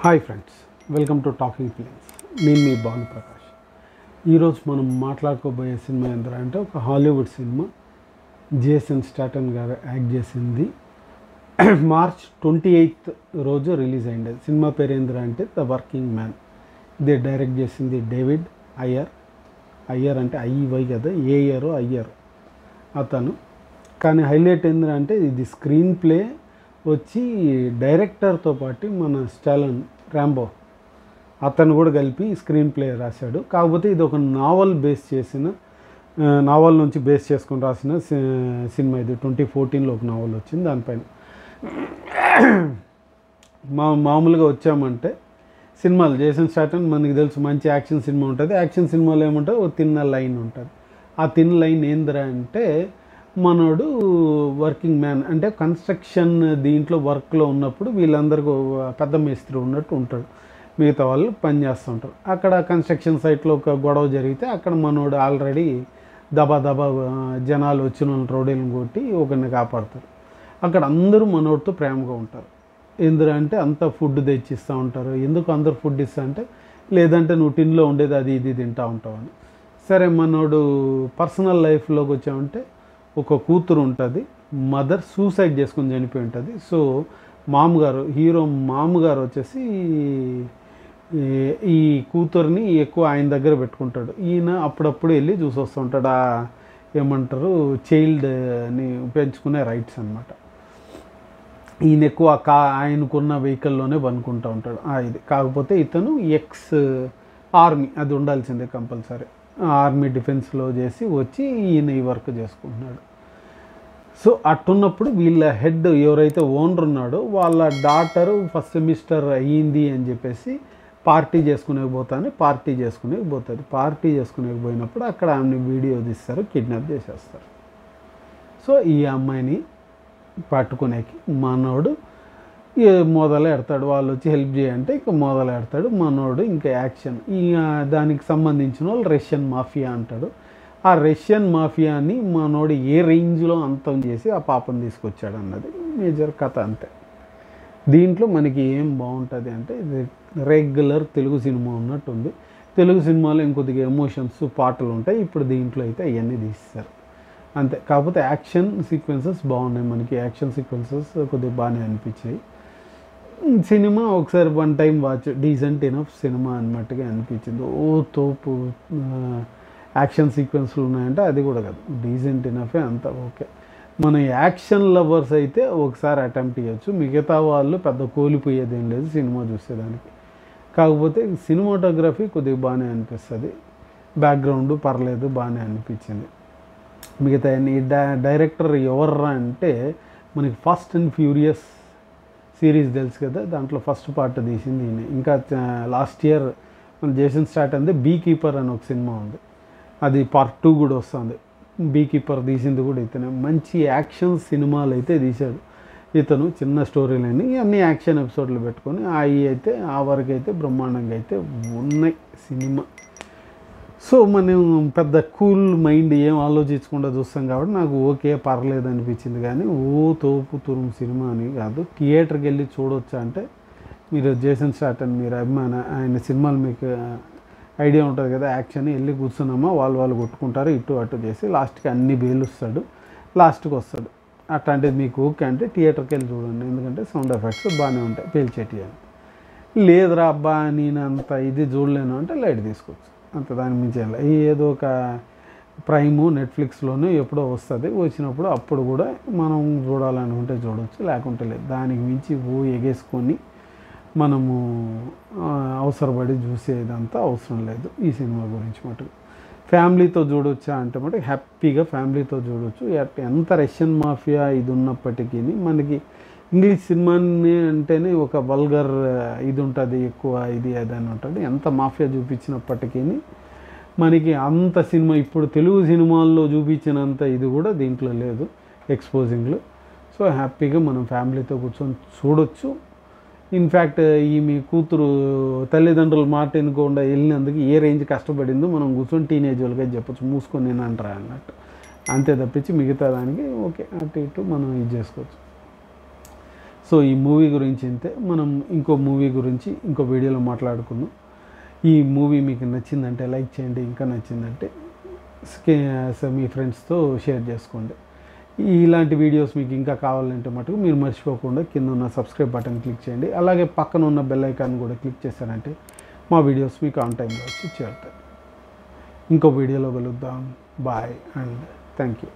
Hi friends, welcome to talking films. నేను మీ భాను ప్రకాష్. ఈరోజు మనం మాట్లాడుకోబోయే సినిమా ఏంటంటే ఒక హాలీవుడ్ సినిమా. జేసన్ స్టాటన్ గారు యాక్ట్ చేసింది. మార్చ్ 28 రోజు రిలీజ్ అయింది. సినిమా పేరు ఏంటంటే ద వర్కింగ్ మ్యాన్. ఇది డైరెక్ట్ చేసింది డేవిడ్ అయ్యర్. అయ్యర్ అంటే ఐవై కదా, ఏయర్ అయ్యర్ అతను. కానీ హైలైట్ ఏంటంటే ఇది స్క్రీన్ ప్లే వచ్చి డైరెక్టర్తో పాటు మన స్టాలన్ ర్యాంబో అతను కూడా కలిపి స్క్రీన్ ప్లే రాశాడు. కాకపోతే ఇది ఒక నావల్ నుంచి బేస్ చేసుకొని రాసిన సినిమా. ఇది 2014లో ఒక నావల్ వచ్చింది. దానిపైన మామూలుగా వచ్చామంటే సినిమాలు జేసన్ స్టాటన్ మనకి తెలుసు, మంచి యాక్షన్ సినిమా ఉంటుంది. యాక్షన్ సినిమాలో ఏముంటుంది, ఒక తిన్న లైన్ ఉంటుంది. ఆ తిన్న లైన్ ఏందిరా అంటే మనోడు వర్కింగ్ మ్యాన్ అంటే కన్స్ట్రక్షన్ దీంట్లో వర్క్లో ఉన్నప్పుడు వీళ్ళందరికీ పెద్ద మేస్త్రి ఉన్నట్టు ఉంటాడు, మిగతా వాళ్ళు పని చేస్తూ ఉంటారు. అక్కడ కన్స్ట్రక్షన్ సైట్లో ఒక గొడవ జరిగితే అక్కడ మనోడు ఆల్రెడీ దబా జనాలు వచ్చిన వాళ్ళు రౌడీలను కొట్టి ఒకరిని కాపాడుతారు. అక్కడ అందరూ మనోడితో ప్రేమగా ఉంటారు. ఎందుకంటే అంత ఫుడ్ తెచ్చిస్తూ ఉంటారు. ఎందుకు అందరు ఫుడ్ ఇస్తా అంటే, లేదంటే నువ్వు టిన్లో ఉండేది అది ఇది తింటూ ఉంటావు అని. సరే, మనోడు పర్సనల్ లైఫ్లోకి వచ్చామంటే ఒక కూతురు ఉంటుంది. మదర్ సూసైడ్ చేసుకుని చనిపోయి ఉంటుంది. సో హీరో మామగారు వచ్చేసి ఈ కూతుర్ని ఎక్కువ ఆయన దగ్గర పెట్టుకుంటాడు. ఈయన అప్పుడప్పుడు వెళ్ళి చూసి వస్తూ ఉంటాడు. ఏమంటారు, చైల్డ్ని పెంచుకునే రైట్స్ అనమాట. ఈయన ఎక్కువ ఆయనకున్న వెహికల్లోనే పనుకుంటూ ఉంటాడు. ఇది కాకపోతే ఇతను ఎక్స్ ఆర్మీ, అది ఉండాల్సిందే కంపల్సరీ. ఆర్మీ డిఫెన్స్లో చేసి వచ్చి ఈయన ఈ వర్క్ చేసుకుంటున్నాడు. సో అట్టున్నప్పుడు వీళ్ళ హెడ్ ఎవరైతే ఓనర్ ఉన్నాడో వాళ్ళ డాటరు ఫస్ట్ సెమిస్టర్ అయ్యింది అని చెప్పేసి పార్టీ చేసుకునేకి పోతుంది. పార్టీ చేసుకునేకి పోయినప్పుడు అక్కడ ఆమెను వీడియో తీస్తారు, కిడ్నాప్ చేసేస్తారు. సో ఈ అమ్మాయిని పట్టుకునేకి మనోడు మొదలెడతాడు. వాళ్ళు వచ్చి హెల్ప్ చేయంటే ఇక మొదలెడతాడు మనోడు. ఇంకా యాక్షన్ దానికి సంబంధించిన వాళ్ళు రష్యన్ మాఫియా అంటాడు. ఆ రష్యన్ మాఫియాని మనోడు ఏ రేంజ్లో అంతం చేసి ఆ పాపను తీసుకొచ్చాడు అన్నది మేజర్ కథ. అంతే. దీంట్లో మనకి ఏం బాగుంటుంది అంటే రెగ్యులర్ తెలుగు సినిమా ఉన్నట్టు ఉంది. తెలుగు సినిమాలో ఇంకొద్దిగా ఎమోషన్స్ పాటలు ఉంటాయి. ఇప్పుడు దీంట్లో అయితే అవన్నీ తీస్తారు అంతే. కాకపోతే యాక్షన్ సీక్వెన్సెస్ బాగున్నాయి. మనకి యాక్షన్ సీక్వెన్సెస్ కొద్దిగా బాగానే అనిపించాయి. సినిమా ఒకసారి one time watch, decent enough cinema అన్నట్టుగా అనిపించింది. తోపు యాక్షన్ సీక్వెన్స్లు ఉన్నాయంటే అది కూడా కాదు, డీసెంట్ ఇనఫే, అంత ఓకే. మన యాక్షన్ లవర్స్ అయితే ఒకసారి అటెంప్ట్ చేయొచ్చు. మిగతా వాళ్ళు పెద్ద కోల్పోయేది ఏం లేదు సినిమా చూసేదానికి. కాకపోతే సినిమాటోగ్రఫీ కొద్దిగా బాగానే అనిపిస్తుంది. బ్యాక్గ్రౌండ్ పర్లేదు, బాగానే అనిపించింది. మిగతా డైరెక్టర్ ఎవర్రా అంటే మనకి ఫాస్ట్ అండ్ ఫ్యూరియస్ సిరీస్ తెలుసు కదా, దాంట్లో ఫస్ట్ పార్ట్ తీసింది ఈయన. ఇంకా లాస్ట్ ఇయర్ మన జేసన్ స్టాటన్ బీ కీపర్ అని ఒక సినిమా ఉంది, అది పార్ట్ 2 కూడా వస్తుంది. బీ కీపర్ తీసింది కూడా ఇతనే. మంచి యాక్షన్ సినిమాలు అయితే తీశాడు ఇతను. చిన్న స్టోరీ లైన్ అన్ని యాక్షన్ ఎపిసోడ్లు పెట్టుకొని అయితే ఆ వరకు అయితే బ్రహ్మాండంగా అయితే ఉన్నాయి సినిమా. సో మనం పెద్ద కూల్ మైండ్ ఏం ఆలోచించకుండా చూస్తాం కాబట్టి నాకు ఓకే పర్లేదు అనిపించింది. కానీ తోపు తురుము సినిమా అని కాదు. థియేటర్కి వెళ్ళి చూడొచ్చా అంటే, మీరు జేసన్ స్టాటన్ మీరు ఆయన సినిమాలు మీకు ఐడియా ఉంటుంది కదా, యాక్షన్ వెళ్ళి కూర్చున్నామా వాళ్ళు కొట్టుకుంటారు, ఇటు అటు చేసి లాస్ట్కి అన్ని బేలుస్తాడు, లాస్ట్కి వస్తాడు. అట్లాంటిది మీకు ఓకే అంటే థియేటర్కి వెళ్ళి చూడండి. ఎందుకంటే సౌండ్ ఎఫెక్ట్స్ బాగానే ఉంటాయి, పేల్చేటి అని. లేదురా అబ్బా నేను అంత ఇది చూడలేను అంటే లైట్ తీసుకోవచ్చు, అంత దాని మించి ఏదో ఒక ప్రైము నెట్ఫ్లిక్స్లోనూ ఎప్పుడో వస్తుంది. వచ్చినప్పుడు అప్పుడు కూడా మనం చూడాలనుకుంటే చూడవచ్చు, లేకుంటే లేదు. దానికి మించి ఎగేసుకొని మనము అవసరపడి చూసేదంతా అవసరం లేదు ఈ సినిమా గురించి మటుకు. ఫ్యామిలీతో చూడొచ్చా అంటే మటుకు హ్యాపీగా ఫ్యామిలీతో చూడవచ్చు. ఎంత రష్యన్ మాఫియా ఇది ఉన్నప్పటికీ మనకి ఇంగ్లీష్ సినిమాని అంటేనే ఒక వల్గర్ ఇది ఉంటుంది, ఎక్కువ ఇది అదని ఉంటుంది. ఎంత మాఫియా చూపించినప్పటికీ మనకి అంత సినిమా ఇప్పుడు తెలుగు సినిమాల్లో చూపించినంత ఇది కూడా దీంట్లో లేదు, ఎక్స్పోజింగ్లో. సో హ్యాపీగా మనం ఫ్యామిలీతో కూర్చొని చూడొచ్చు. ఇన్ఫ్యాక్ట్ మీ కూతురు తల్లిదండ్రుల మాట ఎన్నుకోకుండా వెళ్ళినందుకు ఏ రేంజ్ కష్టపడిందో మనం కూర్చొని టీనేజ్ వాళ్ళకి చెప్పచ్చు, మూసుకొని నేను అంటారా అన్నట్టు. అంతే తప్పించి మిగతా దానికి ఓకే అటు ఇటు మనం ఇది చేసుకోవచ్చు. సో ఈ మూవీ గురించి అంతే. మనం ఇంకో మూవీ గురించి ఇంకో వీడియోలో మాట్లాడుకుందాం. ఈ మూవీ మీకు నచ్చిందంటే లైక్ చేయండి, ఇంకా నచ్చిందంటే మీ ఫ్రెండ్స్తో షేర్ చేసుకోండి. ఇలాంటి వీడియోస్ మీకు ఇంకా కావాలంటే మటుకు మీరు మర్చిపోకుండా కింద ఉన్న సబ్స్క్రైబ్ బటన్ క్లిక్ చేయండి. అలాగే పక్కన ఉన్న బెల్ ఐకాన్ కూడా క్లిక్ చేశారంటే మా వీడియోస్ మీకు ఆన్ టైంలో వచ్చి చేరుతాయి. ఇంకో వీడియోలో కలుద్దాం. Bye and thank you.